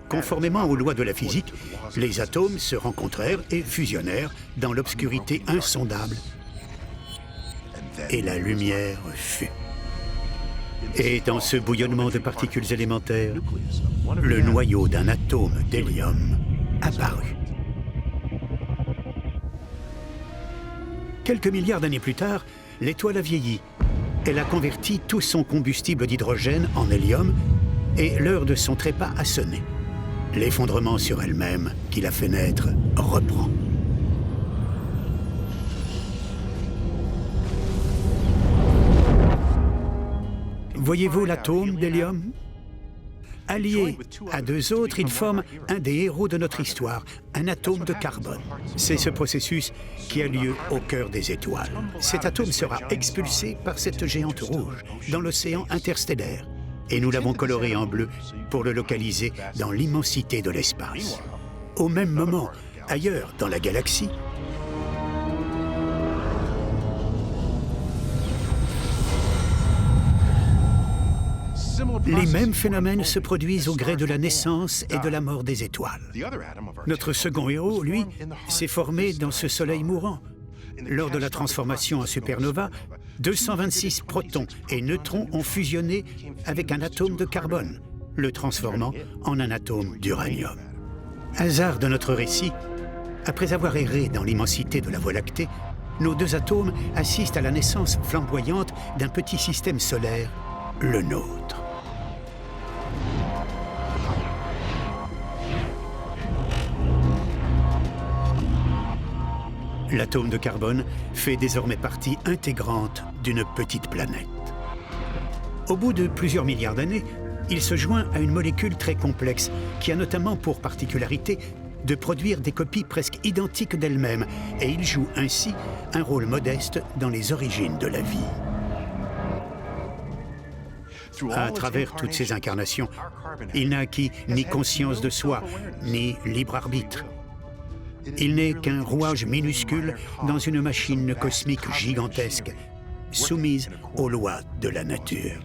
Conformément aux lois de la physique, les atomes se rencontrèrent et fusionnèrent dans l'obscurité insondable. Et la lumière fut. Et dans ce bouillonnement de particules élémentaires, le noyau d'un atome d'hélium apparut. Quelques milliards d'années plus tard, l'étoile a vieilli. Elle a converti tout son combustible d'hydrogène en hélium et l'heure de son trépas a sonné. L'effondrement sur elle-même qui l'a fait naître reprend. Voyez-vous l'atome d'hélium? Allié à deux autres, il forme un des héros de notre histoire, un atome de carbone. C'est ce processus qui a lieu au cœur des étoiles. Cet atome sera expulsé par cette géante rouge dans l'océan interstellaire. Et nous l'avons coloré en bleu pour le localiser dans l'immensité de l'espace. Au même moment, ailleurs dans la galaxie, les mêmes phénomènes se produisent au gré de la naissance et de la mort des étoiles. Notre second héros, lui, s'est formé dans ce soleil mourant. Lors de la transformation en supernova, 226 protons et neutrons ont fusionné avec un atome de carbone, le transformant en un atome d'uranium. Hasard de notre récit, après avoir erré dans l'immensité de la Voie lactée, nos deux atomes assistent à la naissance flamboyante d'un petit système solaire, le nôtre. L'atome de carbone fait désormais partie intégrante d'une petite planète. Au bout de plusieurs milliards d'années, il se joint à une molécule très complexe qui a notamment pour particularité de produire des copies presque identiques d'elle-même, et il joue ainsi un rôle modeste dans les origines de la vie. À travers toutes ces incarnations, il n'a acquis ni conscience de soi, ni libre arbitre. Il n'est qu'un rouage minuscule dans une machine cosmique gigantesque, soumise aux lois de la nature.